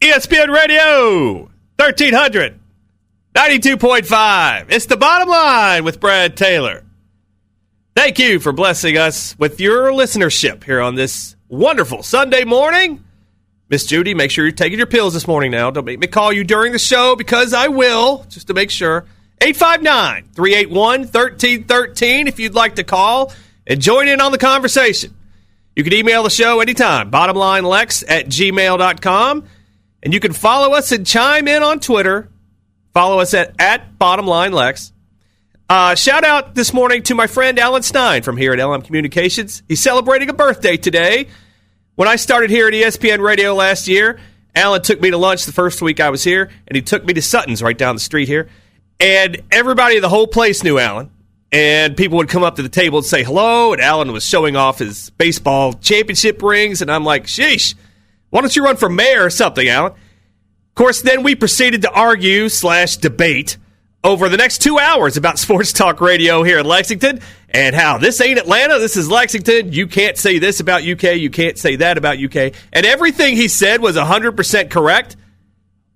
ESPN Radio, 1300, 92.5. It's the bottom line with Brad Taylor. Thank you for blessing us with your listenership here on this wonderful Sunday morning. Miss Judy, make sure you're taking your pills this morning now. Don't make me call you during the show because I will, just to make sure. 859-381-1313 if you'd like to call and join in on the conversation. You can email the show anytime, bottomlinelex@gmail.com. And you can follow us and chime in on Twitter. Follow us at BottomLineLex. Shout out this morning to my friend Alan Stein from here at LM Communications. He's celebrating a birthday today. When I started here at ESPN Radio last year, Alan took me to lunch the first week I was here, and he took me to Sutton's right down the street here. And everybody in the whole place knew Alan. And people would come up to the table and say hello, and Alan was showing off his baseball championship rings, and I'm like, sheesh, why don't you run for mayor or something, Alan? Of course, then we proceeded to argue/debate over the next 2 hours about sports talk radio here in Lexington and how this ain't Atlanta, this is Lexington. You can't say this about UK, you can't say that about UK. And everything he said was 100% correct,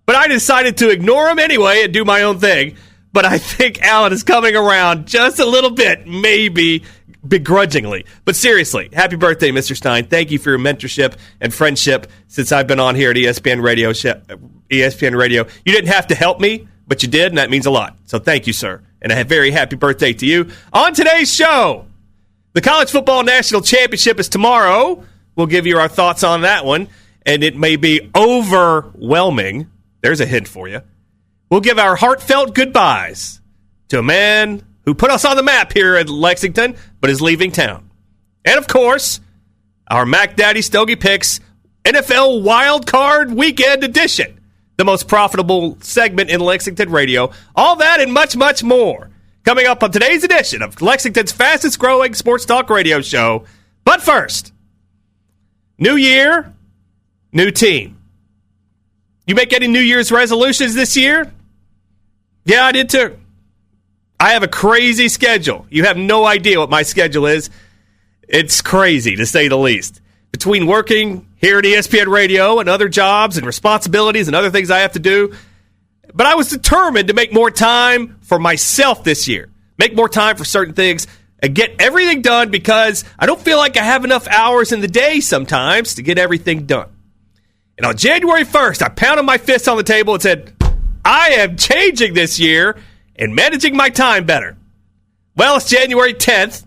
but I decided to ignore him anyway and do my own thing. But I think Alan is coming around just a little bit, maybe begrudgingly. But seriously, happy birthday, Mr. Stein. Thank you for your mentorship and friendship since I've been on here at ESPN Radio. You didn't have to help me, but you did, and that means a lot. So thank you, sir. And a very happy birthday to you. On today's show, the College Football National Championship is tomorrow. We'll give you our thoughts on that one, and it may be overwhelming. There's a hint for you. We'll give our heartfelt goodbyes to a man who put us on the map here at Lexington, but is leaving town. And, of course, our Mac Daddy Stogie Picks NFL Wild Card Weekend Edition, the most profitable segment in Lexington radio. All that and much, much more coming up on today's edition of Lexington's fastest-growing sports talk radio show. But first, new year, new team. You make any New Year's resolutions this year? Yeah, I did too. I have a crazy schedule. You have no idea what my schedule is. It's crazy, to say the least. Between working here at ESPN Radio and other jobs and responsibilities and other things I have to do. But I was determined to make more time for myself this year. Make more time for certain things and get everything done because I don't feel like I have enough hours in the day sometimes to get everything done. And on January 1st, I pounded my fist on the table and said, I am changing this year and managing my time better. Well, it's January 10th.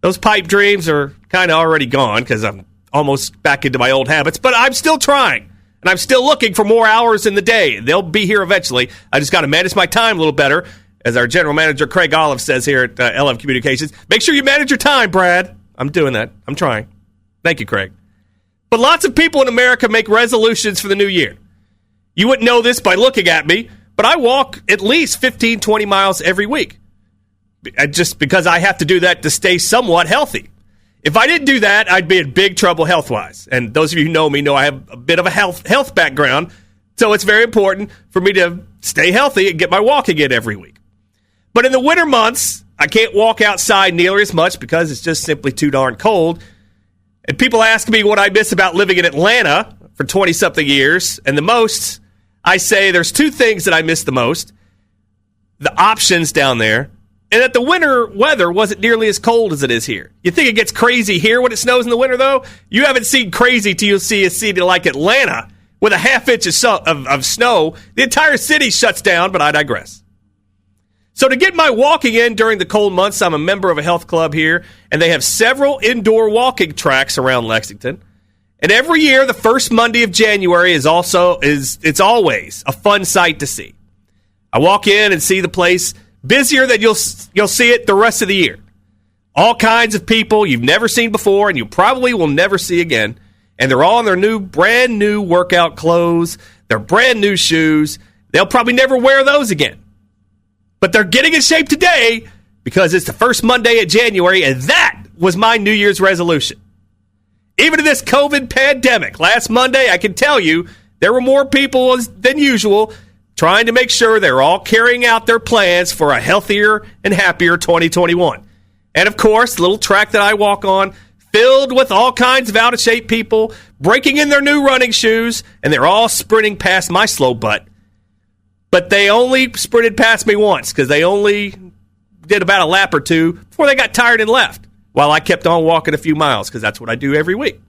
Those pipe dreams are kind of already gone because I'm almost back into my old habits, but I'm still trying, and I'm still looking for more hours in the day. They'll be here eventually. I just got to manage my time a little better. As our general manager, Craig Olive, says here at LM Communications, make sure you manage your time, Brad. I'm doing that. I'm trying. Thank you, Craig. But lots of people in America make resolutions for the new year. You wouldn't know this by looking at me, but I walk at least 15, 20 miles every week. Just because I have to do that to stay somewhat healthy. If I didn't do that, I'd be in big trouble health-wise. And those of you who know me know I have a bit of a health background, so it's very important for me to stay healthy and get my walking in every week. But in the winter months, I can't walk outside nearly as much because it's just simply too darn cold. And people ask me what I miss about living in Atlanta for 20-something years, and the most, I say there's two things that I miss the most. The options down there, and that the winter weather wasn't nearly as cold as it is here. You think it gets crazy here when it snows in the winter, though? You haven't seen crazy till you see a city like Atlanta with a half inch of snow. The entire city shuts down, but I digress. So to get my walking in during the cold months, I'm a member of a health club here, and they have several indoor walking tracks around Lexington. And every year, the first Monday of January is always a fun sight to see. I walk in and see the place busier than you'll see it the rest of the year. All kinds of people you've never seen before, and you probably will never see again. And they're all in their brand new workout clothes, their brand new shoes. They'll probably never wear those again. But they're getting in shape today because it's the first Monday of January, and that was my New Year's resolution. Even in this COVID pandemic, last Monday, I can tell you, there were more people than usual trying to make sure they're all carrying out their plans for a healthier and happier 2021. And, of course, the little track that I walk on filled with all kinds of out-of-shape people breaking in their new running shoes, and they're all sprinting past my slow butt. But they only sprinted past me once because they only did about a lap or two before they got tired and left, while I kept on walking a few miles because that's what I do every week.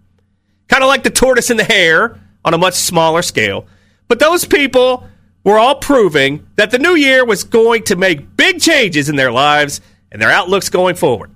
Kind of like the tortoise and the hare on a much smaller scale. But those people were all proving that the new year was going to make big changes in their lives and their outlooks going forward.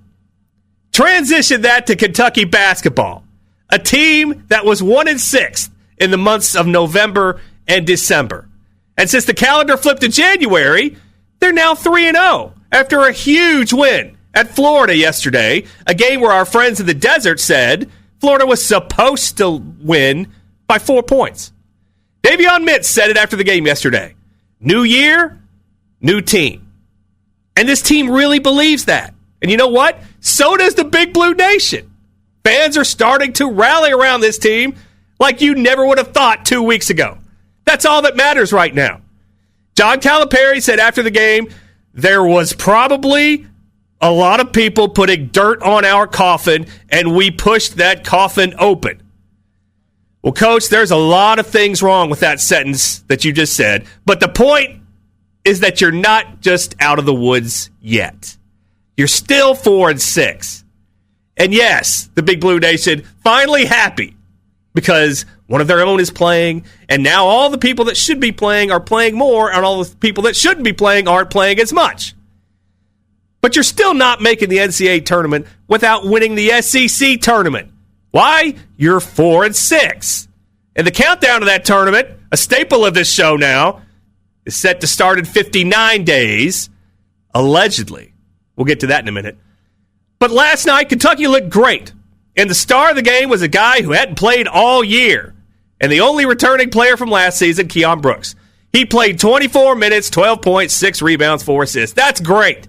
Transition that to Kentucky basketball, a team that was 1-6 in the months of November and December. And since the calendar flipped to January, they're now 3-0 after a huge win at Florida yesterday, a game where our friends in the desert said Florida was supposed to win by 4 points. Davion Mintz said it after the game yesterday. New year, new team. And this team really believes that. And you know what? So does the Big Blue Nation. Fans are starting to rally around this team like you never would have thought 2 weeks ago. That's all that matters right now. John Calipari said after the game, there was probably a lot of people putting dirt on our coffin, and we pushed that coffin open. Well, Coach, there's a lot of things wrong with that sentence that you just said, but the point is that you're not just out of the woods yet. You're still 4-6. And yes, the Big Blue Nation finally happy because one of their own is playing, and now all the people that should be playing are playing more, and all the people that shouldn't be playing aren't playing as much. But you're still not making the NCAA tournament without winning the SEC tournament. Why? You're 4-6. And the countdown to that tournament, a staple of this show now, is set to start in 59 days, allegedly. We'll get to that in a minute. But last night, Kentucky looked great. And the star of the game was a guy who hadn't played all year. And the only returning player from last season, Keon Brooks. He played 24 minutes, 12 points, 6 rebounds, 4 assists. That's great.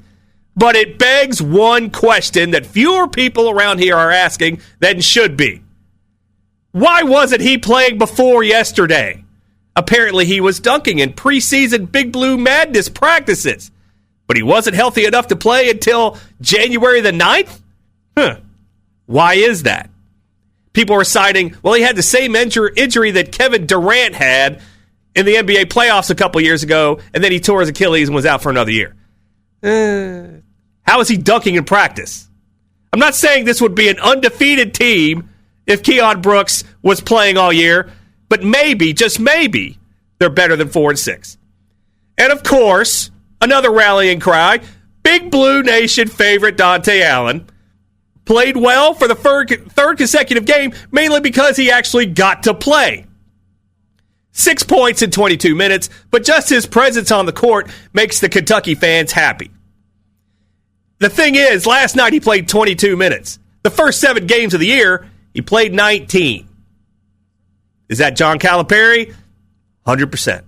But it begs one question that fewer people around here are asking than should be. Why wasn't he playing before yesterday? Apparently he was dunking in preseason Big Blue Madness practices. But he wasn't healthy enough to play until January the 9th? Why is that? People are citing, well, he had the same injury that Kevin Durant had in the NBA playoffs a couple years ago, and then he tore his Achilles and was out for another year. How is he dunking in practice? I'm not saying this would be an undefeated team if Keon Brooks was playing all year, but maybe, just maybe, they're better than 4-6. And of course, another rallying cry, Big Blue Nation favorite Dante Allen played well for the third consecutive game, mainly because he actually got to play. 6 points in 22 minutes, but just his presence on the court makes the Kentucky fans happy. The thing is, last night he played 22 minutes. The first 7 games of the year, he played 19. Is that John Calipari? 100%.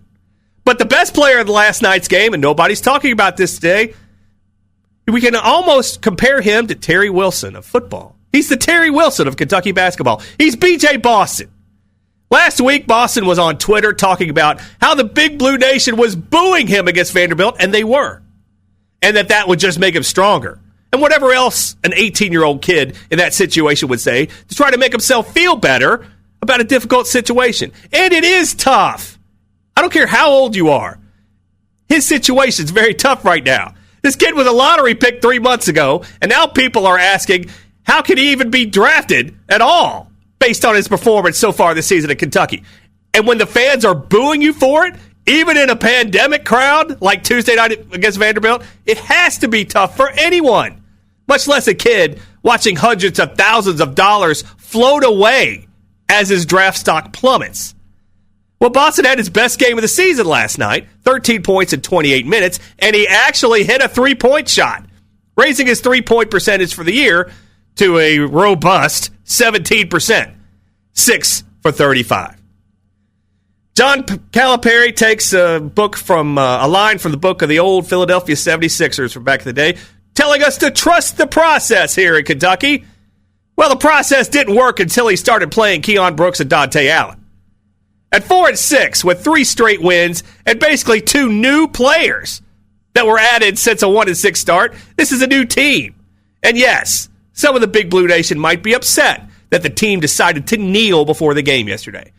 But the best player of the last night's game, and nobody's talking about this today, we can almost compare him to Terry Wilson of football. He's the Terry Wilson of Kentucky basketball. He's B.J. Boston. Last week, Boston was on Twitter talking about how the Big Blue Nation was booing him against Vanderbilt, and they were. And that would just make him stronger. And whatever else an 18-year-old kid in that situation would say to try to make himself feel better about a difficult situation. And it is tough. I don't care how old you are. His situation's very tough right now. This kid was a lottery pick 3 months ago, and now people are asking, how could he even be drafted at all based on his performance so far this season at Kentucky? And when the fans are booing you for it, even in a pandemic crowd like Tuesday night against Vanderbilt, it has to be tough for anyone, much less a kid watching hundreds of thousands of dollars float away as his draft stock plummets. Well, Boston had his best game of the season last night, 13 points in 28 minutes, and he actually hit a 3-point shot, raising his 3-point percentage for the year to a robust 17%, 6 for 35. John Calipari takes a line from the book of the old Philadelphia 76ers from back in the day, telling us to trust the process here in Kentucky. Well, the process didn't work until he started playing Keon Brooks and Dante Allen. At 4-6, with 3 straight wins and basically 2 new players that were added since a 1-6 start, this is a new team. And yes, some of the Big Blue Nation might be upset that the team decided to kneel before the game yesterday.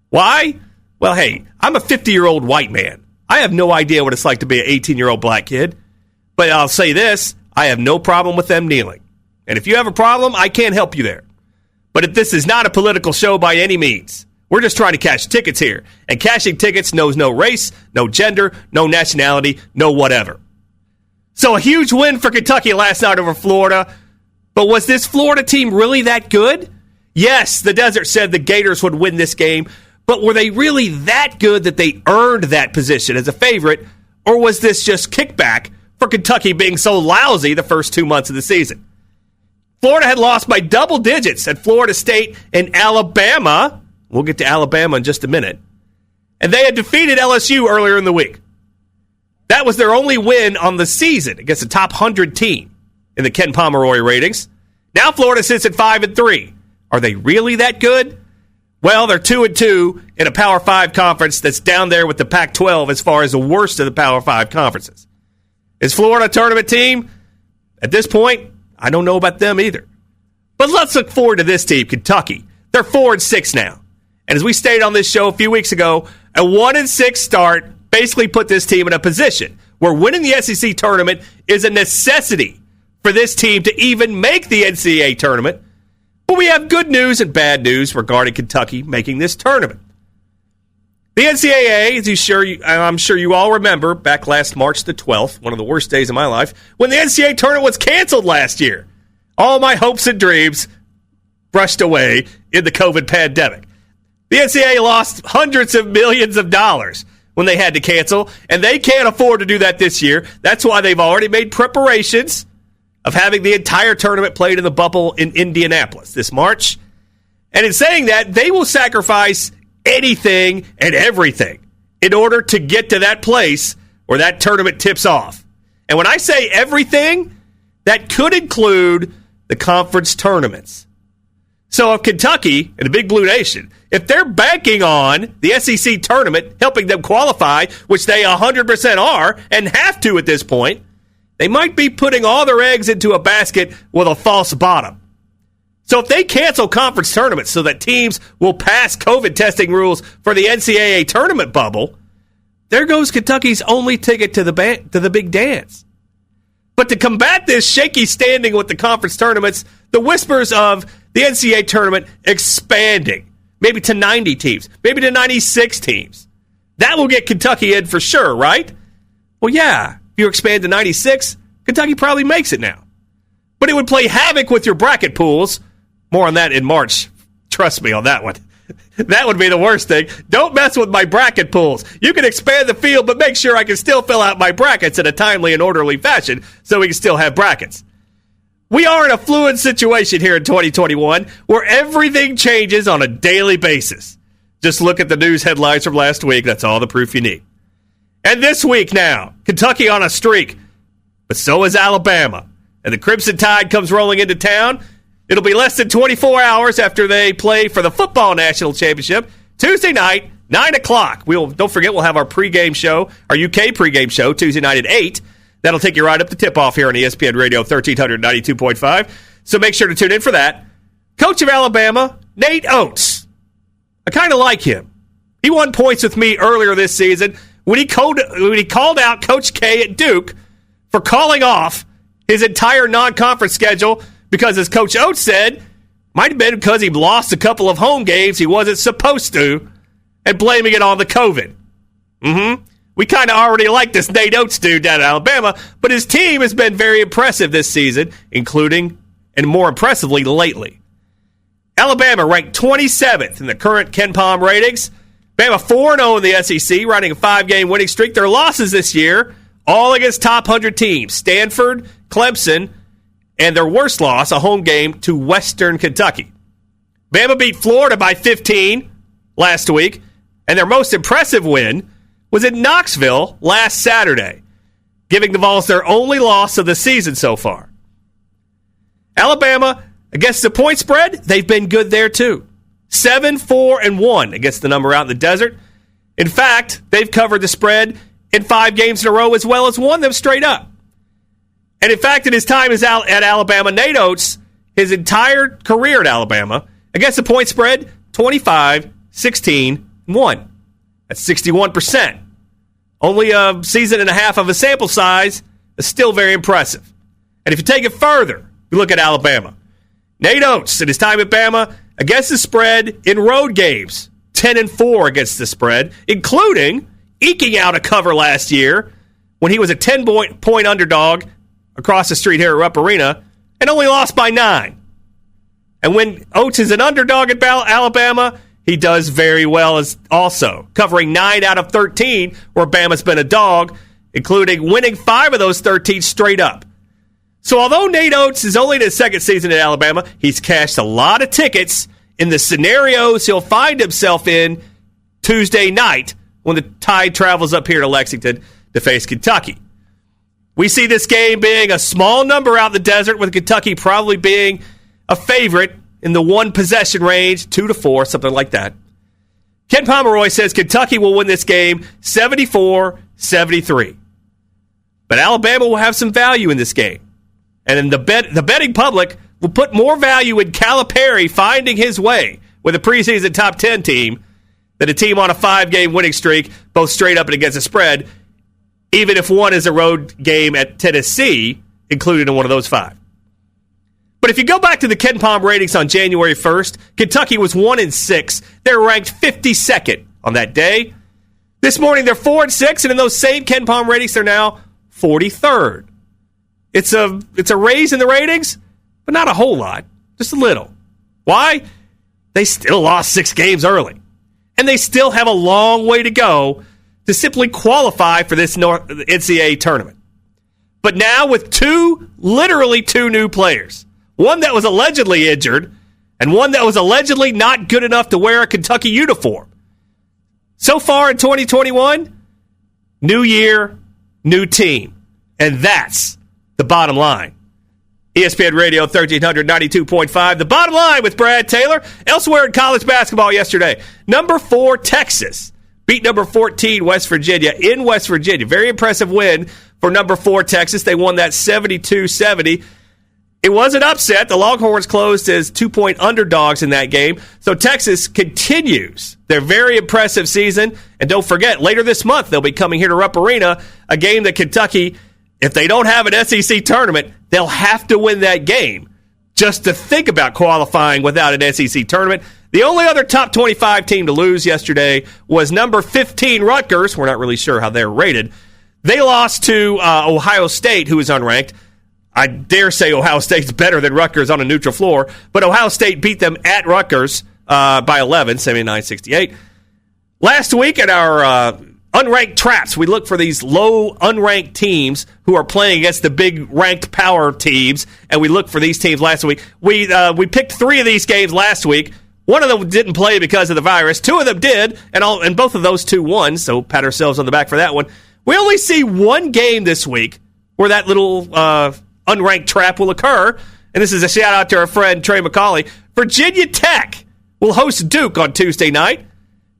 Why? Well, hey, I'm a 50-year-old white man. I have no idea what it's like to be an 18-year-old black kid. But I'll say this, I have no problem with them kneeling. And if you have a problem, I can't help you there. But this is not a political show by any means. We're just trying to cash tickets here. And cashing tickets knows no race, no gender, no nationality, no whatever. So a huge win for Kentucky last night over Florida. But was this Florida team really that good? Yes, the Desert said the Gators would win this game. But were they really that good that they earned that position as a favorite? Or was this just kickback for Kentucky being so lousy the first 2 months of the season? Florida had lost by double digits at Florida State and Alabama. We'll get to Alabama in just a minute. And they had defeated LSU earlier in the week. That was their only win on the season against a top 100 team in the Ken Pomeroy ratings. Now Florida sits at 5-3. Are they really that good? Well, they're 2-2 in a Power 5 conference that's down there with the Pac-12 as far as the worst of the Power 5 conferences. Is Florida a tournament team? At this point, I don't know about them either. But let's look forward to this team, Kentucky. They're 4-6 now. And as we stated on this show a few weeks ago, a 1-6 start basically put this team in a position where winning the SEC tournament is a necessity for this team to even make the NCAA tournament. But we have good news and bad news regarding Kentucky making this tournament. The NCAA, as I'm sure you all remember, back last March the 12th, one of the worst days of my life, when the NCAA tournament was canceled last year. All my hopes and dreams brushed away in the COVID pandemic. The NCAA lost hundreds of millions of dollars when they had to cancel, and they can't afford to do that this year. That's why they've already made preparations of having the entire tournament played in the bubble in Indianapolis this March. And in saying that, they will sacrifice anything and everything in order to get to that place where that tournament tips off. And when I say everything, that could include the conference tournaments. So if Kentucky and the Big Blue Nation, if they're banking on the SEC tournament helping them qualify, which they 100% are and have to at this point, they might be putting all their eggs into a basket with a false bottom. So if they cancel conference tournaments so that teams will pass COVID testing rules for the NCAA tournament bubble, there goes Kentucky's only ticket to the big dance. But to combat this shaky standing with the conference tournaments, the whispers of the NCAA tournament expanding, maybe to 90 teams, maybe to 96 teams. That will get Kentucky in for sure, right? Well, yeah. If you expand to 96, Kentucky probably makes it now. But it would play havoc with your bracket pools. More on that in March. Trust me on that one. That would be the worst thing. Don't mess with my bracket pools. You can expand the field, but make sure I can still fill out my brackets in a timely and orderly fashion so we can still have brackets. We are in a fluid situation here in 2021 where everything changes on a daily basis. Just look at the news headlines from last week. That's all the proof you need. And this week now, Kentucky on a streak, but so is Alabama. And the Crimson Tide comes rolling into town. It'll be less than 24 hours after they play for the football national championship. Tuesday night, 9 o'clock. Don't forget, we'll have our pregame show, our UK pregame show, Tuesday night at 8. That'll take you right up to tip-off here on ESPN Radio 1392.5. So make sure to tune in for that. Coach of Alabama, Nate Oates. I kind of like him. He won points with me earlier this season when he called out Coach K at Duke for calling off his entire non-conference schedule because, as Coach Oates said, might have been because he lost a couple of home games he wasn't supposed to and blaming it on the COVID. We kind of already like this Nate Oates dude down in Alabama, but his team has been very impressive this season, including, and more impressively, lately. Alabama ranked 27th in the current Ken Pom ratings. Bama 4-0 in the SEC, riding a 5-game winning streak. Their losses this year, all against top 100 teams. Stanford, Clemson, and their worst loss, a home game to Western Kentucky. Bama beat Florida by 15 last week, and their most impressive win was in Knoxville last Saturday, giving the Vols their only loss of the season so far. Alabama, against the point spread, they've been good there too. 7-4-1 against the number out in the desert. In fact, they've covered the spread in 5 games in a row as well as won them straight up. And in fact, in his time at Alabama, Nate Oates his entire career at Alabama against the point spread, 25, 16, 1. That's 61%. Only a season and a half of a sample size is still very impressive. And if you take it further, you look at Alabama. Nate Oates, in his time at Bama, against the spread in road games, 10-4 against the spread, including eking out a cover last year when he was a 10-point underdog across the street here at Rupp Arena and only lost by 9. And when Oates is an underdog at Alabama, he does very well as also, covering 9 out of 13 where Bama's been a dog, including winning 5 of those 13 straight up. So although Nate Oates is only in his second season at Alabama, he's cashed a lot of tickets in the scenarios he'll find himself in Tuesday night when the Tide travels up here to Lexington to face Kentucky. We see this game being a small number out in the desert, with Kentucky probably being a favorite in the one possession range, 2-4, something like that. Ken Pomeroy says Kentucky will win this game 74-73. But Alabama will have some value in this game. And the betting public will put more value in Calipari finding his way with a preseason top 10 team than a team on a 5-game winning streak, both straight up and against the spread, even if one is a road game at Tennessee, included in one of those 5. But if you go back to the Ken Pom ratings on January 1st, Kentucky was 1-6. They're ranked 52nd on that day. This morning, they're 4-6, and in those same Ken Pom ratings, they're now 43rd. It's a raise in the ratings, but not a whole lot, just a little. Why? They still lost 6 games early, and they still have a long way to go to simply qualify for this NCAA tournament. But now with literally two new players, one that was allegedly injured and one that was allegedly not good enough to wear a Kentucky uniform. So far in 2021, new year, new team. And that's the bottom line. ESPN Radio 1392.5. The bottom line with Brad Taylor. Elsewhere in college basketball yesterday, number 4 Texas beat number 14 West Virginia in West Virginia. Very impressive win for number 4 Texas. They won that 72-70. It was an upset. The Longhorns closed as 2-point underdogs in that game. So Texas continues their very impressive season. And don't forget, later this month, they'll be coming here to Rupp Arena, a game that Kentucky, if they don't have an SEC tournament, they'll have to win that game just to think about qualifying without an SEC tournament. The only other top 25 team to lose yesterday was number 15 Rutgers. We're not really sure how they're rated. They lost to Ohio State, who is unranked. I dare say Ohio State's better than Rutgers on a neutral floor, but Ohio State beat them at Rutgers by 11, 79-68. Last week at our unranked traps, we look for these low unranked teams who are playing against the big ranked power teams, and we look for these teams last week. We picked 3 of these games last week. One of them didn't play because of the virus. 2 of them did, and both of those 2 won, so pat ourselves on the back for that one. We only see one game this week where that little unranked trap will occur, and this is a shout-out to our friend Trey McCauley. Virginia Tech will host Duke on Tuesday night.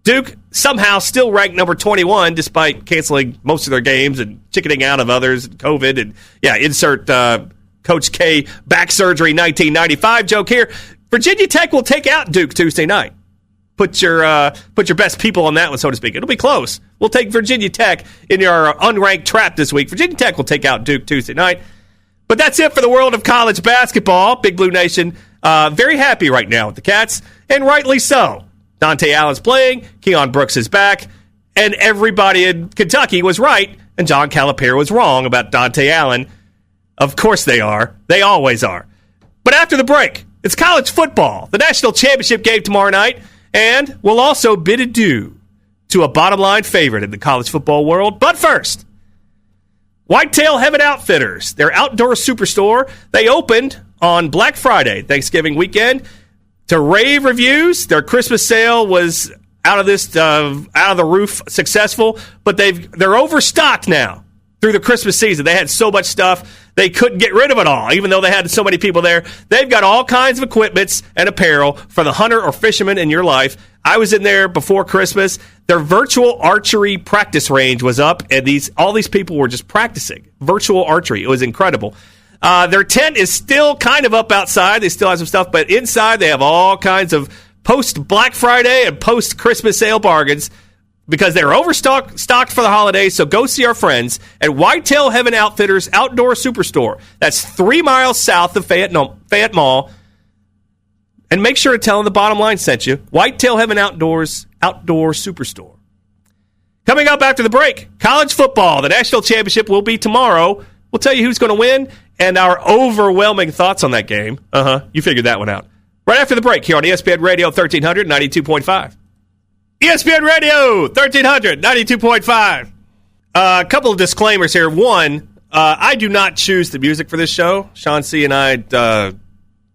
Duke somehow still ranked number 21 despite canceling most of their games and chickening out of others, and COVID, and insert Coach K back surgery 1995 joke here. Virginia Tech will take out Duke Tuesday night. Put your best people on that one, so to speak. It'll be close. We'll take Virginia Tech in your unranked trap this week. Virginia Tech will take out Duke Tuesday night. But that's it for the world of college basketball. Big Blue Nation very happy right now with the Cats, and rightly so. Dante Allen's playing, Keon Brooks is back, and everybody in Kentucky was right, and John Calipari was wrong about Dante Allen. Of course they are. They always are. But after the break, it's college football, the national championship game tomorrow night, and we'll also bid adieu to a bottom-line favorite in the college football world. But first, Whitetail Heaven Outfitters, their outdoor superstore. They opened on Black Friday, Thanksgiving weekend, to rave reviews. Their Christmas sale was out of the roof successful, but they're overstocked now through the Christmas season. They had so much stuff, they couldn't get rid of it all, even though they had so many people there. They've got all kinds of equipments and apparel for the hunter or fisherman in your life. I was in there before Christmas. Their virtual archery practice range was up, and all these people were just practicing virtual archery. It was incredible. Their tent is still kind of up outside. They still have some stuff, but inside they have all kinds of post-Black Friday and post-Christmas sale bargains because they're overstocked for the holidays. So go see our friends at Whitetail Heaven Outfitters Outdoor Superstore. That's 3 miles south of Fayette Mall. And make sure to tell them the Bottom Line sent you. Whitetail Heaven Outdoors Outdoor Superstore. Coming up after the break, college football. The national championship will be tomorrow. We'll tell you who's going to win and our overwhelming thoughts on that game. You figured that one out. Right after the break here on ESPN Radio 1300, 92.5. ESPN Radio 1300, 92.5. A couple of disclaimers here. One, I do not choose the music for this show. Sean C. and I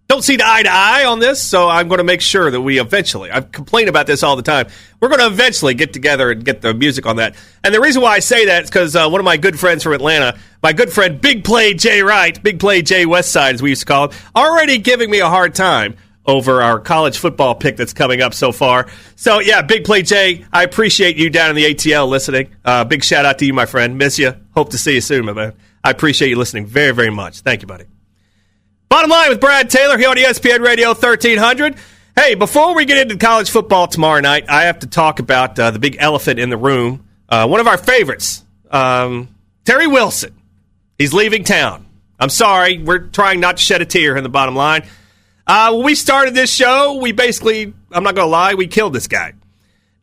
don't see eye to eye on this, so I'm going to make sure that we eventually, I complain about this all the time, we're going to eventually get together and get the music on that. And the reason why I say that is because one of my good friends from Atlanta, my good friend Big Play Jay Wright, Big Play Jay Westside as we used to call him, already giving me a hard time over our college football pick that's coming up so far. So, yeah, Big Play Jay, I appreciate you down in the ATL listening. Big shout out to you, my friend. Miss you. Hope to see you soon, my man. I appreciate you listening very, very much. Thank you, buddy. Bottom Line with Brad Taylor here on ESPN Radio 1300. Hey, before we get into college football tomorrow night, I have to talk about the big elephant in the room. One of our favorites, Terry Wilson. He's leaving town. I'm sorry. We're trying not to shed a tear in the Bottom Line. When we started this show, we basically, I'm not going to lie, we killed this guy.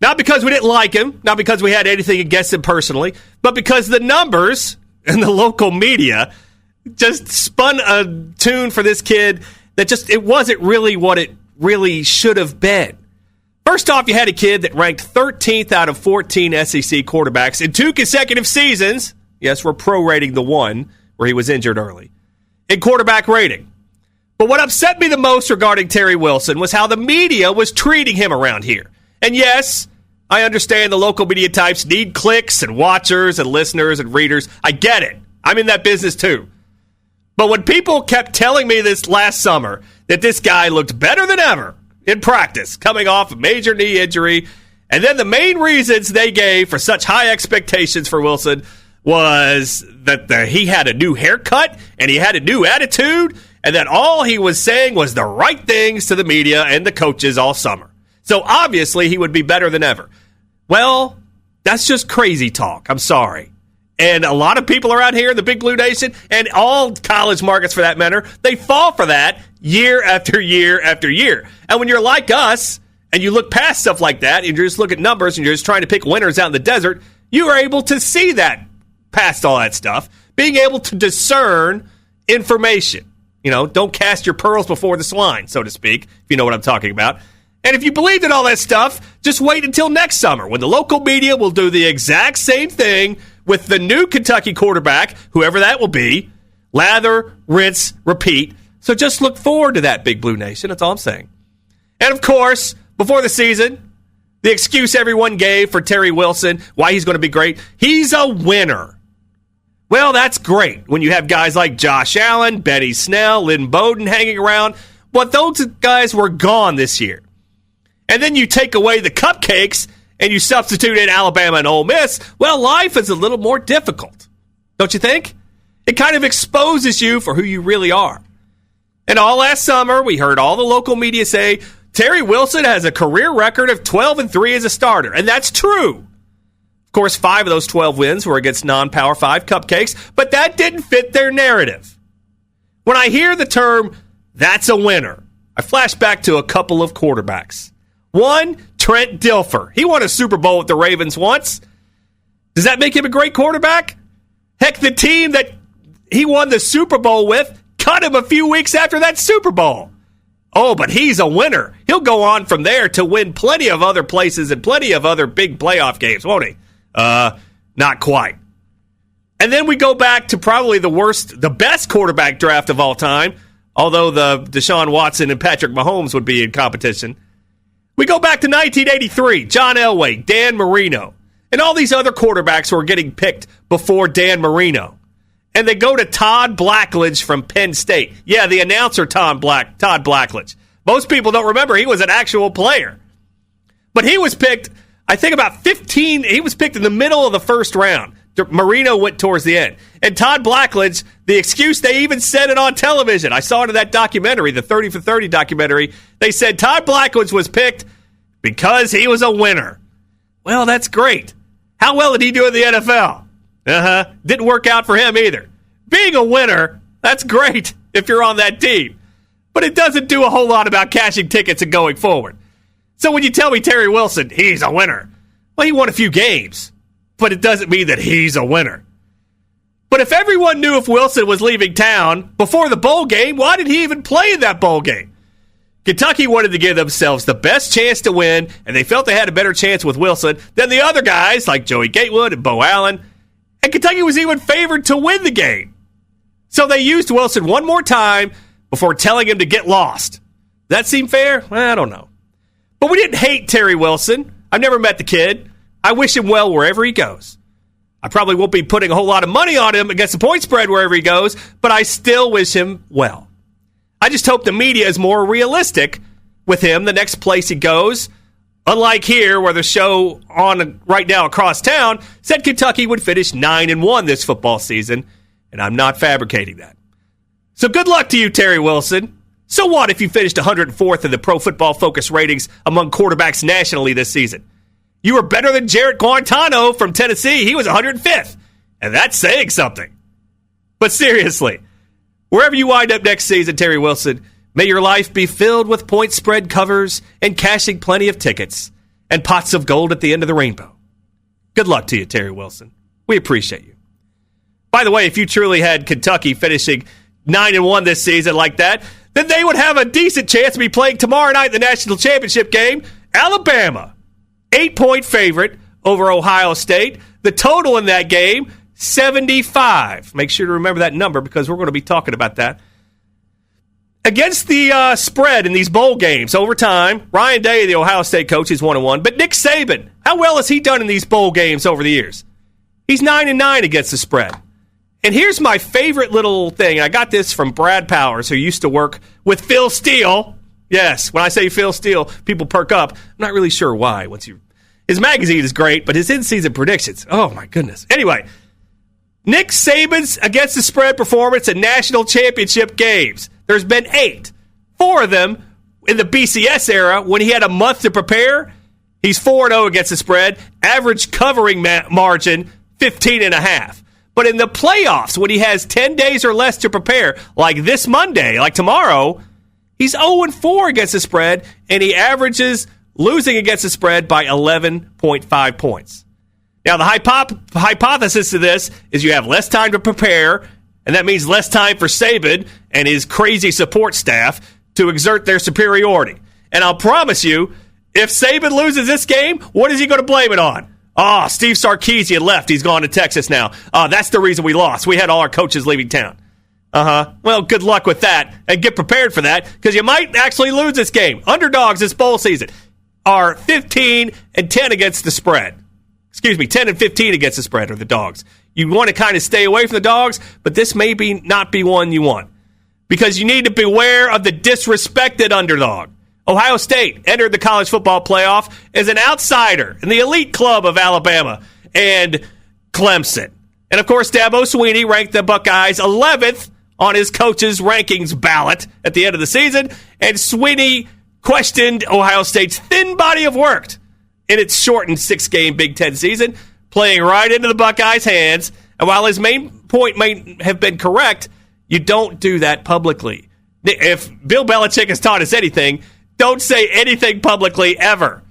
Not because we didn't like him, not because we had anything against him personally, but because the numbers and the local media just spun a tune for this kid that just, it wasn't really what it really should have been. First off, you had a kid that ranked 13th out of 14 SEC quarterbacks in 2 consecutive seasons. Yes, we're prorating the one where he was injured early. In quarterback rating. But what upset me the most regarding Terry Wilson was how the media was treating him around here. And yes, I understand the local media types need clicks and watchers and listeners and readers. I get it. I'm in that business too. But when people kept telling me this last summer that this guy looked better than ever in practice, coming off a major knee injury, and then the main reasons they gave for such high expectations for Wilson was that he had a new haircut and he had a new attitude, and that all he was saying was the right things to the media and the coaches all summer. So obviously he would be better than ever. Well, that's just crazy talk. I'm sorry. And a lot of people around here in the Big Blue Nation, and all college markets for that matter, they fall for that year after year after year. And when you're like us, and you look past stuff like that, and you just look at numbers, and you're just trying to pick winners out in the desert, you are able to see that past all that stuff, being able to discern information. You know, don't cast your pearls before the swine, so to speak, if you know what I'm talking about. And if you believed in all that stuff, just wait until next summer when the local media will do the exact same thing with the new Kentucky quarterback, whoever that will be. Lather, rinse, repeat. So just look forward to that, Big Blue Nation. That's all I'm saying. And, of course, before the season, the excuse everyone gave for Terry Wilson, why he's going to be great, he's a winner. Well, that's great when you have guys like Josh Allen, Benny Snell, Lynn Bowden hanging around. But those guys were gone this year. And then you take away the cupcakes and you substitute in Alabama and Ole Miss, well, life is a little more difficult. Don't you think? It kind of exposes you for who you really are. And all last summer, we heard all the local media say, Terry Wilson has a career record of 12-3 as a starter. And that's true. Of course, 5 of those 12 wins were against non-Power 5 cupcakes, but that didn't fit their narrative. When I hear the term, that's a winner, I flash back to a couple of quarterbacks. One, Trent Dilfer. He won a Super Bowl with the Ravens once. Does that make him a great quarterback? Heck, the team that he won the Super Bowl with cut him a few weeks after that Super Bowl. Oh, but he's a winner. He'll go on from there to win plenty of other places and plenty of other big playoff games, won't he? Not quite. And then we go back to probably the best quarterback draft of all time, although the Deshaun Watson and Patrick Mahomes would be in competition. We go back to 1983, John Elway, Dan Marino, and all these other quarterbacks who are getting picked before Dan Marino. And they go to Todd Blackledge from Penn State. Yeah, the announcer Todd Blackledge. Most people don't remember he was an actual player. But he was picked, I think about 15, he was picked in the middle of the first round. Marino went towards the end. And Todd Blackledge, the excuse, they even said it on television. I saw it in that documentary, the 30 for 30 documentary. They said Todd Blackledge was picked because he was a winner. Well, that's great. How well did he do in the NFL? Didn't work out for him either. Being a winner, that's great if you're on that team. But it doesn't do a whole lot about cashing tickets and going forward. So when you tell me Terry Wilson, he's a winner, well, he won a few games, but it doesn't mean that he's a winner. But if everyone knew if Wilson was leaving town before the bowl game, why did he even play in that bowl game? Kentucky wanted to give themselves the best chance to win, and they felt they had a better chance with Wilson than the other guys like Joey Gatewood and Bo Allen. And Kentucky was even favored to win the game. So they used Wilson one more time before telling him to get lost. That seem fair? Well, I don't know. But we didn't hate Terry Wilson. I've never met the kid. I wish him well wherever he goes. I probably won't be putting a whole lot of money on him against the point spread wherever he goes, but I still wish him well. I just hope the media is more realistic with him the next place he goes. Unlike here, where the show on right now across town said Kentucky would finish 9-1 this football season, and I'm not fabricating that. So good luck to you, Terry Wilson. So what if you finished 104th in the Pro Football Focus ratings among quarterbacks nationally this season? You were better than Jarrett Guarantano from Tennessee. He was 105th, and that's saying something. But seriously, wherever you wind up next season, Terry Wilson, may your life be filled with point spread covers and cashing plenty of tickets and pots of gold at the end of the rainbow. Good luck to you, Terry Wilson. We appreciate you. By the way, if you truly had Kentucky finishing 9-1 this season like that, then they would have a decent chance to be playing tomorrow night in the national championship game. Alabama, 8-point favorite over Ohio State. The total in that game, 75. Make sure to remember that number because we're going to be talking about that. Against the spread in these bowl games over time, Ryan Day, the Ohio State coach, is 1-1. But Nick Saban, how well has he done in these bowl games over the years? He's 9-9 against the spread. And here's my favorite little thing. I got this from Brad Powers, who used to work with Phil Steele. Yes, when I say Phil Steele, people perk up. I'm not really sure why. His magazine is great, but his in-season predictions, oh my goodness. Anyway, Nick Saban's against the spread performance in national championship games. There's been 8. 4 of them in the BCS era when he had a month to prepare. He's 4-0 against the spread. Average covering margin, 15.5. But in the playoffs, when he has 10 days or less to prepare, like this Monday, like tomorrow, he's 0-4 against the spread, and he averages losing against the spread by 11.5 points. Now, the hypothesis to this is you have less time to prepare, and that means less time for Saban and his crazy support staff to exert their superiority. And I'll promise you, if Saban loses this game, what is he going to blame it on? Steve Sarkeesian left. He's gone to Texas now. That's the reason we lost. We had all our coaches leaving town. Well, good luck with that, and get prepared for that, because you might actually lose this game. Underdogs this bowl season are 15-10 against the spread. 10-15 against the spread are the dogs. You want to kind of stay away from the dogs, but this may not be one you want, because you need to beware of the disrespected underdog. Ohio State entered the college football playoff as an outsider in the elite club of Alabama and Clemson. And, of course, Dabo Swinney ranked the Buckeyes 11th on his coach's rankings ballot at the end of the season, and Swinney questioned Ohio State's thin body of work in its shortened 6-game Big Ten season, playing right into the Buckeyes' hands. And while his main point may have been correct, you don't do that publicly. If Bill Belichick has taught us anything, don't say anything publicly ever.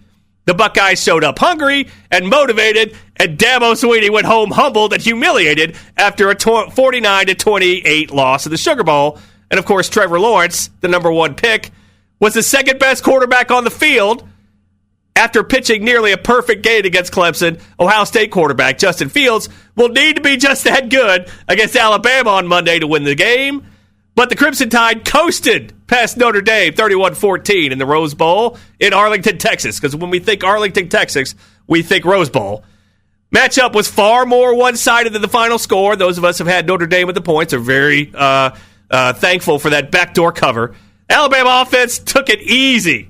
The Buckeyes showed up hungry and motivated, and Dabo Swinney went home humbled and humiliated after a 49-28 loss in the Sugar Bowl. And, of course, Trevor Lawrence, the number 1 pick, was the second-best quarterback on the field after pitching nearly a perfect game against Clemson. Ohio State quarterback Justin Fields will need to be just that good against Alabama on Monday to win the game. But the Crimson Tide coasted past Notre Dame 31-14 in the Rose Bowl in Arlington, Texas. Because when we think Arlington, Texas, we think Rose Bowl. Matchup was far more one-sided than the final score. Those of us who have had Notre Dame with the points are very thankful for that backdoor cover. Alabama offense took it easy,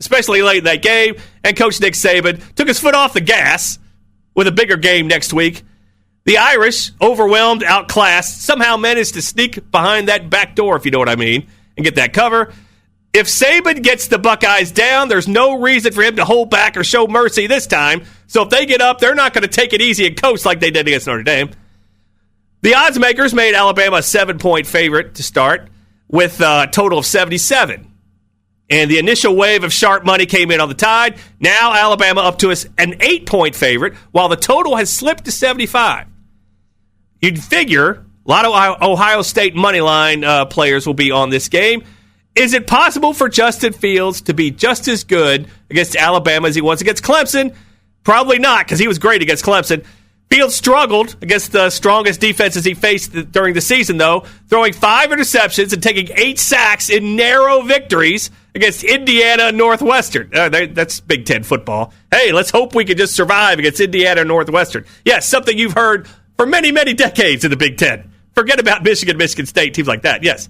especially late in that game. And Coach Nick Saban took his foot off the gas with a bigger game next week. The Irish, overwhelmed, outclassed, somehow managed to sneak behind that back door, if you know what I mean, and get that cover. If Saban gets the Buckeyes down, there's no reason for him to hold back or show mercy this time. So if they get up, they're not going to take it easy and coast like they did against Notre Dame. The odds makers made Alabama a 7-point favorite to start with a total of 77. And the initial wave of sharp money came in on the Tide. Now Alabama up to an 8-point favorite, while the total has slipped to 75. You'd figure a lot of Ohio State moneyline players will be on this game. Is it possible for Justin Fields to be just as good against Alabama as he was against Clemson? Probably not, because he was great against Clemson. Fields struggled against the strongest defenses he faced during the season, though, throwing 5 interceptions and taking 8 sacks in narrow victories against Indiana and Northwestern. That's Big Ten football. Hey, let's hope we can just survive against Indiana and Northwestern. Yes, something you've heard for many, many decades in the Big Ten. Forget about Michigan, Michigan State, teams like that. Yes.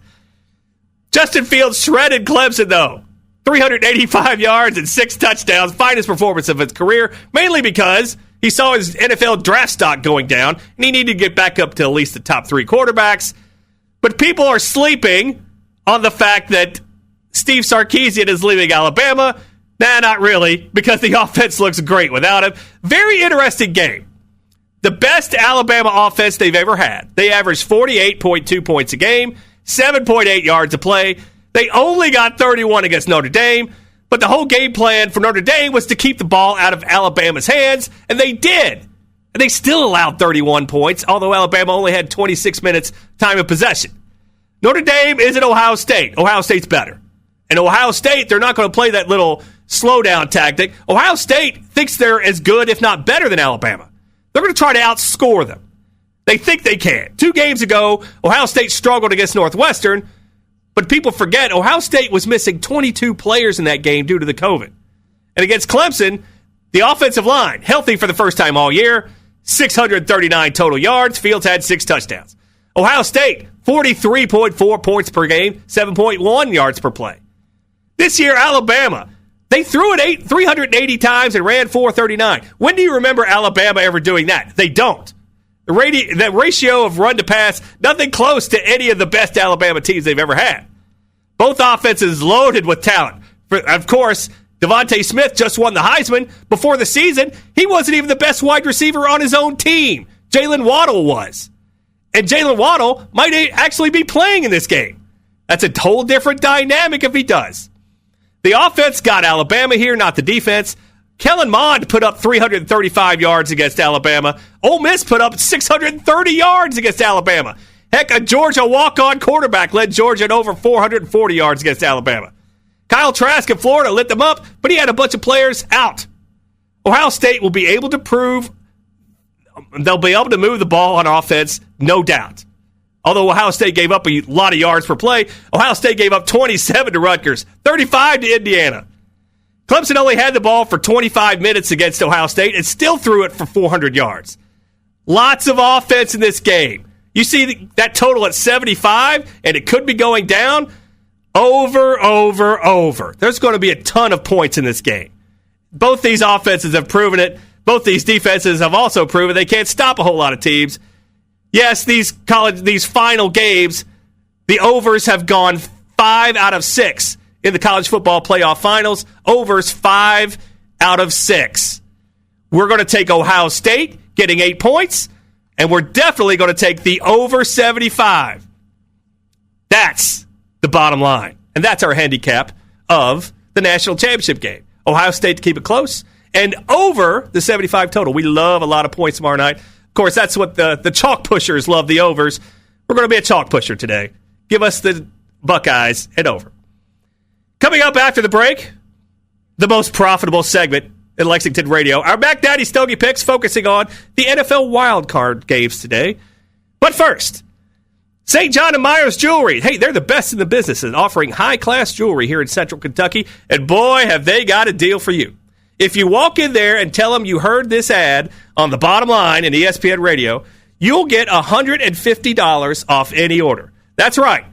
Justin Fields shredded Clemson, though. 385 yards and 6 touchdowns, finest performance of his career, mainly because he saw his NFL draft stock going down, and he needed to get back up to at least the top 3 quarterbacks. But people are sleeping on the fact that Steve Sarkeesian is leaving Alabama. Nah, not really, because the offense looks great without him. Very interesting game. The best Alabama offense they've ever had. They averaged 48.2 points a game, 7.8 yards a play. They only got 31 against Notre Dame, but the whole game plan for Notre Dame was to keep the ball out of Alabama's hands, and they did. And they still allowed 31 points, although Alabama only had 26 minutes time of possession. Notre Dame isn't Ohio State. Ohio State's better. And Ohio State, they're not going to play that little slowdown tactic. Ohio State thinks they're as good, if not better, than Alabama. They're going to try to outscore them. They think they can. 2 games ago, Ohio State struggled against Northwestern, but people forget Ohio State was missing 22 players in that game due to the COVID. And against Clemson, the offensive line, healthy for the first time all year, 639 total yards. Fields had 6 touchdowns. Ohio State, 43.4 points per game, 7.1 yards per play. This year, Alabama, they threw it 380 times and ran 439. When do you remember Alabama ever doing that? They don't. The ratio of run to pass, nothing close to any of the best Alabama teams they've ever had. Both offenses loaded with talent. Of course, Devontae Smith just won the Heisman. Before the season, he wasn't even the best wide receiver on his own team. Jalen Waddle was. And Jalen Waddle might actually be playing in this game. That's a whole different dynamic if he does. The offense got Alabama here, not the defense. Kellen Mond put up 335 yards against Alabama. Ole Miss put up 630 yards against Alabama. Heck, a Georgia walk-on quarterback led Georgia at over 440 yards against Alabama. Kyle Trask in Florida lit them up, but he had a bunch of players out. Ohio State will be able to prove they'll be able to move the ball on offense, no doubt. Although Ohio State gave up a lot of yards per play, Ohio State gave up 27 to Rutgers, 35 to Indiana. Clemson only had the ball for 25 minutes against Ohio State and still threw it for 400 yards. Lots of offense in this game. You see that total at 75, and it could be going down. Over. There's going to be a ton of points in this game. Both these offenses have proven it. Both these defenses have also proven they can't stop a whole lot of teams. Yes, these final games, the overs have gone 5 out of 6 in the college football playoff finals. Overs 5 out of 6. We're going to take Ohio State getting 8 points, and we're definitely going to take the over 75. That's the bottom line. And that's our handicap of the national championship game. Ohio State to keep it close, and over the 75 total. We love a lot of points tomorrow night. Of course, that's what the chalk pushers love, the overs. We're going to be a chalk pusher today. Give us the Buckeyes and over. Coming up after the break, the most profitable segment in Lexington radio, our Mac Daddy Stogie picks focusing on the NFL wildcard games today. But first, St. John and Myers Jewelry. Hey, they're the best in the business in offering high-class jewelry here in Central Kentucky, and boy, have they got a deal for you. If you walk in there and tell them you heard this ad on the bottom line in ESPN radio, you'll get $150 off any order. That's right.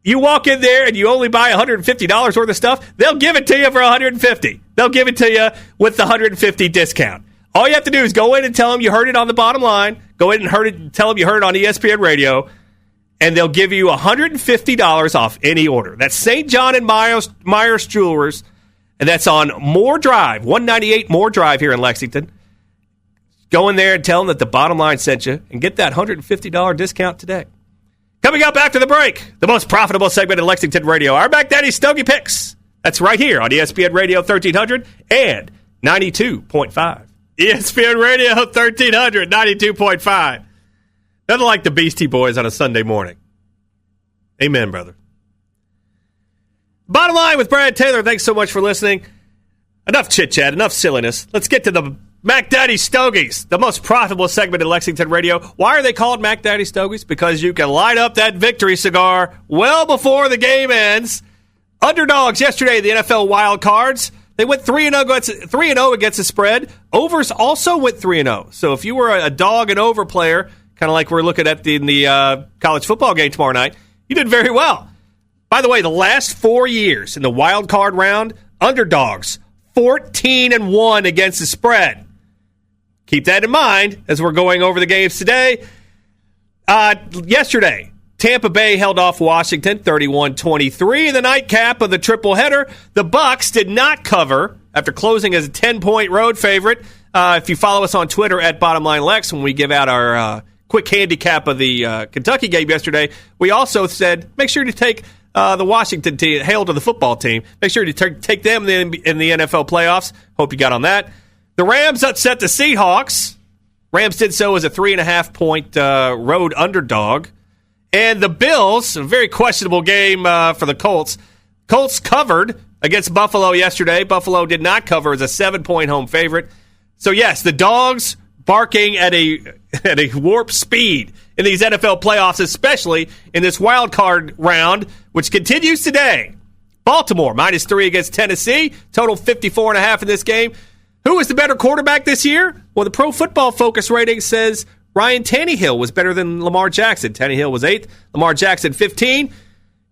You walk in there and you only buy $150 worth of stuff, they'll give it to you for $150. They'll give it to you with the $150 discount. All you have to do is go in and tell them you heard it on the Bottom Line. Go in and tell them you heard it on ESPN Radio, and they'll give you $150 off any order. That's St. John and Myers Jewelers, and that's on Moore Drive, 198 Moore Drive here in Lexington. Go in there and tell them that the Bottom Line sent you and get that $150 discount today. Coming up after the break, the most profitable segment in Lexington radio, our Mac Daddy Stogie Picks. That's right here on ESPN Radio 1300 and 92.5. ESPN Radio 1300, 92.5. Nothing like the Beastie Boys on a Sunday morning. Amen, brother. Bottom Line with Brad Taylor. Thanks so much for listening. Enough chit-chat, enough silliness. Let's get to the Mac Daddy Stogies, the most profitable segment in Lexington radio. Why are they called Mac Daddy Stogies? Because you can light up that victory cigar well before the game ends. Underdogs yesterday, the NFL wild cards. They went 3-0 against the spread. Overs also went 3-0. So if you were a dog and over player, kind of like we're looking at in the college football game tomorrow night, you did very well. By the way, the last 4 years in the wild card round, underdogs 14-1 against the spread. Keep that in mind as we're going over the games today. Yesterday, Tampa Bay held off Washington 31-23 in the nightcap of the triple-header. The Bucs did not cover after closing as a 10-point road favorite. If you follow us on Twitter at BottomLineLex, when we give out our quick handicap of the Kentucky game yesterday, we also said make sure to take the Washington team, hail to the football team. Make sure to take them in the NFL playoffs. Hope you got on that. The Rams upset the Seahawks. Rams did so as a 3.5-point road underdog. And the Bills, a very questionable game for the Colts. Colts covered against Buffalo yesterday. Buffalo did not cover as a 7-point home favorite. So, yes, the dogs barking at a warp speed in these NFL playoffs, especially in this wild card round, which continues today. Baltimore, -3 against Tennessee. Total 54.5 in this game. Who is the better quarterback this year? Well, the Pro Football Focus rating says Ryan Tannehill was better than Lamar Jackson. Tannehill was 8th. Lamar Jackson 15.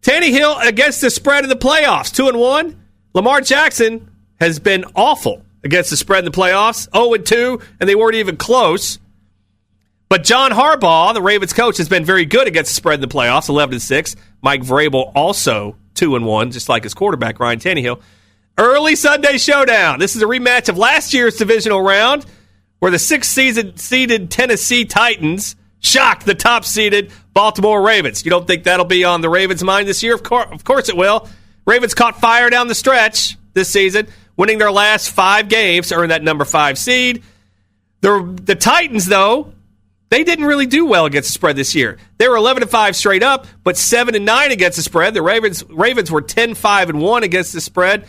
Tannehill against the spread in the playoffs, 2-1. Lamar Jackson has been awful against the spread in the playoffs, 0-2, and they weren't even close. But John Harbaugh, the Ravens coach, has been very good against the spread in the playoffs, 11-6. Mike Vrabel also 2-1, just like his quarterback, Ryan Tannehill. Early Sunday showdown. This is a rematch of last year's divisional round where the 6th-seeded Tennessee Titans shocked the top-seeded Baltimore Ravens. You don't think that'll be on the Ravens' mind this year? Of course it will. Ravens caught fire down the stretch this season, winning their last 5 games to earn that number 5 seed. The Titans, though, they didn't really do well against the spread this year. They were 11-5 straight up, but 7-9 against the spread. The Ravens were 10-5-1 against the spread.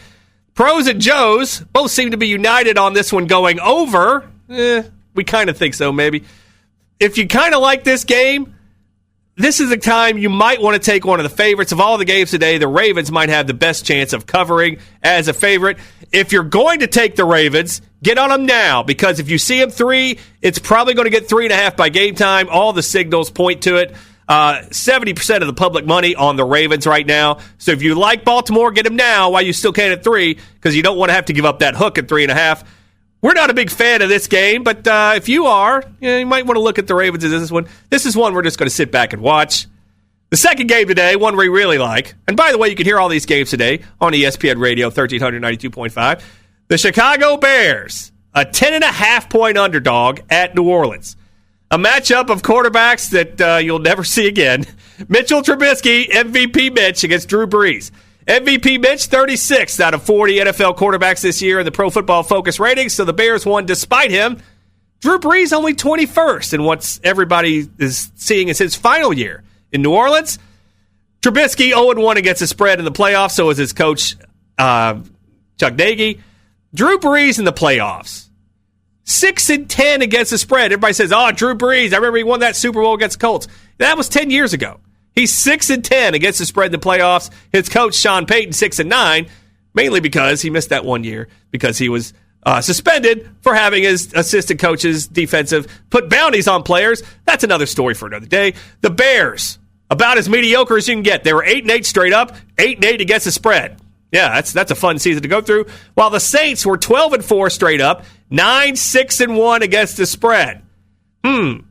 Pros and Joes both seem to be united on this one going over. We kind of think so, maybe. If you kind of like this game, this is the time you might want to take one of the favorites. Of all the games today, the Ravens might have the best chance of covering as a favorite. If you're going to take the Ravens, get on them now, because if you see them 3, it's probably going to get 3.5 by game time. All the signals point to it. 70% of the public money on the Ravens right now. So if you like Baltimore, get them now while you still can at 3, because you don't want to have to give up that hook at 3.5. We're not a big fan of this game, but if you are, you might want to look at the Ravens as this one. This is one we're just going to sit back and watch. The second game today, one we really like. And by the way, you can hear all these games today on ESPN Radio 1392.5. The Chicago Bears, a 10.5-point underdog at New Orleans. A matchup of quarterbacks that you'll never see again. Mitchell Trubisky, MVP Mitch, against Drew Brees. MVP Mitch, 36th out of 40 NFL quarterbacks this year in the Pro Football Focus ratings, so the Bears won despite him. Drew Brees only 21st in what everybody is seeing as his final year in New Orleans. Trubisky 0-1 against the spread in the playoffs, so is his coach, Chuck Nagy. Drew Brees in the playoffs. 6-10 against the spread. Everybody says, Drew Brees, I remember he won that Super Bowl against the Colts. That was 10 years ago. He's 6-10 against the spread in the playoffs. His coach, Sean Payton, 6-9, mainly because he missed that 1 year because he was suspended for having his assistant coaches put bounties on players. That's another story for another day. The Bears, about as mediocre as you can get. They were 8-8 straight up, 8-8 against the spread. Yeah, that's a fun season to go through. While the Saints were 12-4 straight up, 9-6-1 against the spread. Who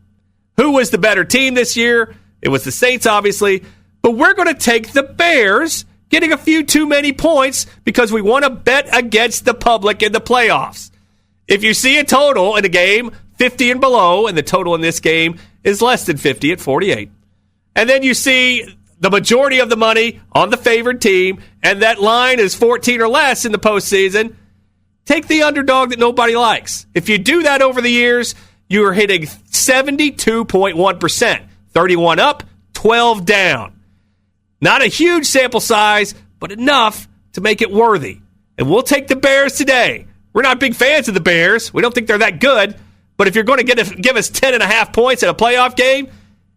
was the better team this year? It was the Saints, obviously. But we're going to take the Bears, getting a few too many points because we want to bet against the public in the playoffs. If you see a total in a game, 50 and below, and the total in this game is less than 50 at 48. And then you see the majority of the money on the favored team, and that line is 14 or less in the postseason, take the underdog that nobody likes. If you do that over the years, you are hitting 72.1%. 31 up, 12 down. Not a huge sample size, but enough to make it worthy. And we'll take the Bears today. We're not big fans of the Bears. We don't think they're that good. But if you're going to give us 10.5 points in a playoff game,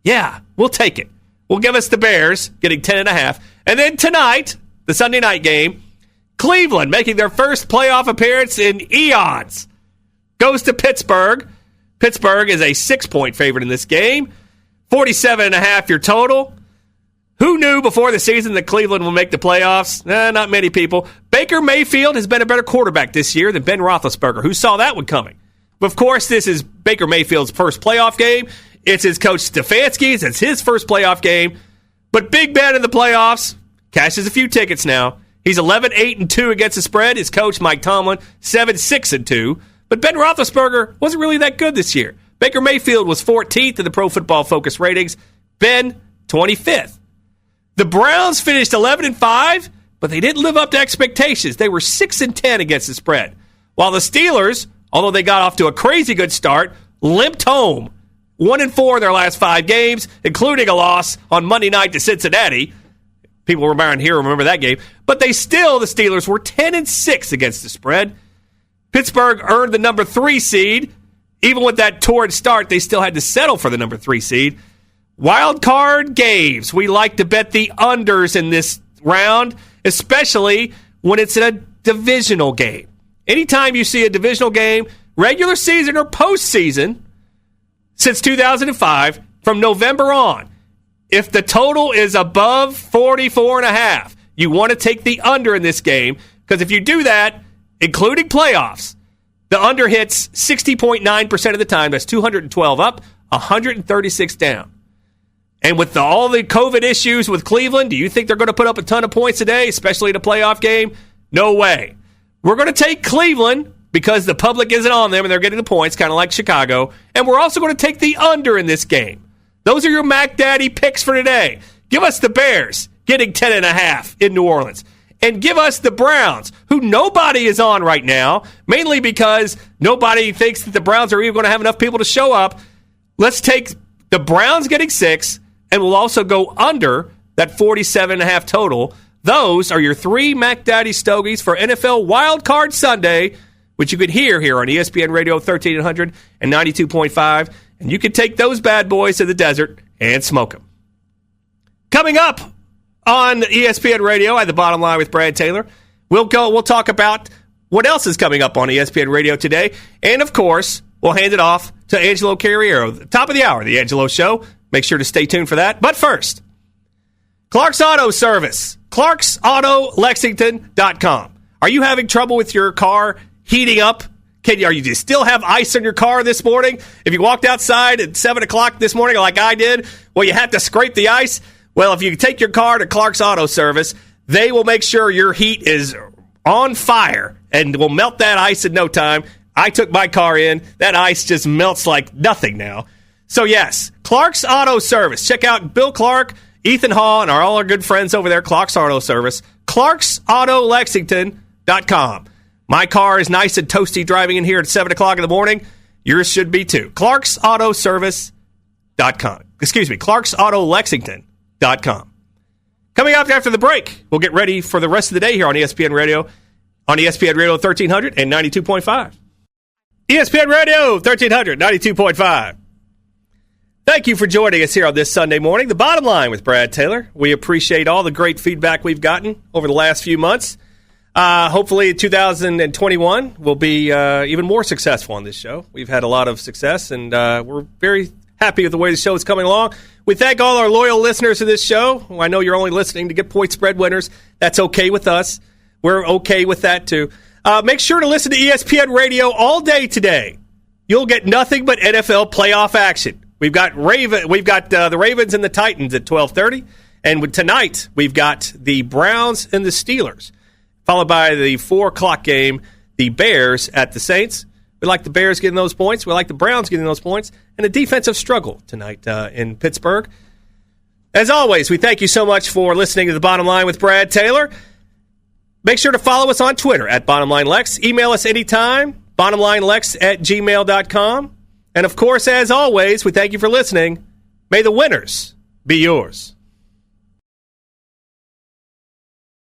yeah, we'll take it. We'll give us the Bears getting 10.5. And then tonight, the Sunday night game, Cleveland making their first playoff appearance in eons goes to Pittsburgh. Pittsburgh is a 6-point favorite in this game. 47.5 your total. Who knew before the season that Cleveland will make the playoffs? Not many people. Baker Mayfield has been a better quarterback this year than Ben Roethlisberger. Who saw that one coming? But of course, this is Baker Mayfield's first playoff game. It's his coach Stefanski's. It's his first playoff game. But Big Ben in the playoffs cashes a few tickets now. He's 11-8-2 against the spread. His coach, Mike Tomlin, 7-6-2. But Ben Roethlisberger wasn't really that good this year. Baker Mayfield was 14th in the Pro Football Focus ratings. Ben, 25th. The Browns finished 11-5, but they didn't live up to expectations. They were 6-10 against the spread. While the Steelers, although they got off to a crazy good start, limped home. 1-4 in their last 5 games, including a loss on Monday night to Cincinnati. People around here remember that game. But the Steelers were 10-6 against the spread. Pittsburgh earned the number 3 seed. Even with that torrid start, they still had to settle for the number 3 seed. Wild card games. We like to bet the unders in this round, especially when it's in a divisional game. Anytime you see a divisional game, regular season or postseason, since 2005, from November on, if the total is above 44.5, you want to take the under in this game, because if you do that, including playoffs, the under hits 60.9% of the time. That's 212 up, 136 down. And with all the COVID issues with Cleveland, do you think they're going to put up a ton of points today, especially in a playoff game? No way. We're going to take Cleveland because the public isn't on them and they're getting the points, kind of like Chicago. And we're also going to take the under in this game. Those are your Mac Daddy picks for today. Give us the Bears getting 10.5 in New Orleans. And give us the Browns, who nobody is on right now, mainly because nobody thinks that the Browns are even going to have enough people to show up. Let's take the Browns getting 6, and we'll also go under that 47.5 total. Those are your 3 Mac Daddy stogies for NFL Wild Card Sunday, which you could hear here on ESPN Radio 1300 and 92.5. And you can take those bad boys to the desert and smoke them. Coming up on ESPN Radio at the Bottom Line with Brad Taylor, we'll talk about what else is coming up on ESPN Radio today. And, of course, we'll hand it off to Angelo Carriero. Top of the hour, the Angelo Show. Make sure to stay tuned for that. But first, Clark's Auto Service. ClarksAutoLexington.com. Are you having trouble with your car heating up? Do you still have ice in your car this morning? If you walked outside at 7 o'clock this morning like I did, well, you have to scrape the ice. Well, if you take your car to Clark's Auto Service, they will make sure your heat is on fire and will melt that ice in no time. I took my car in. That ice just melts like nothing now. So, yes, Clark's Auto Service. Check out Bill Clark, Ethan Hall, and all our good friends over there, Clark's Auto Service. ClarksAutoLexington.com. My car is nice and toasty driving in here at 7 o'clock in the morning. Yours should be too. ClarksAutoService.com. Excuse me, ClarksAutoLexington.com. Coming up after the break, we'll get ready for the rest of the day here on ESPN Radio, on ESPN Radio 1300 and 92.5. ESPN Radio 1300, 92.5. Thank you for joining us here on this Sunday morning. The Bottom Line with Brad Taylor. We appreciate all the great feedback we've gotten over the last few months. Hopefully 2021 will be even more successful on this show. We've had a lot of success, and we're very happy with the way the show is coming along. We thank all our loyal listeners to this show. I know you're only listening to get point spread winners. That's okay with us. We're okay with that, too. Make sure to listen to ESPN Radio all day today. You'll get nothing but NFL playoff action. We've got the Ravens and the Titans at 12:30. And tonight, we've got the Browns and the Steelers, followed by the 4 o'clock game, the Bears at the Saints. We like the Bears getting those points. We like the Browns getting those points. And a defensive struggle tonight in Pittsburgh. As always, we thank you so much for listening to The Bottom Line with Brad Taylor. Make sure to follow us on Twitter at BottomLineLex. Email us anytime, bottomlinelex@gmail.com. And, of course, as always, we thank you for listening. May the winners be yours.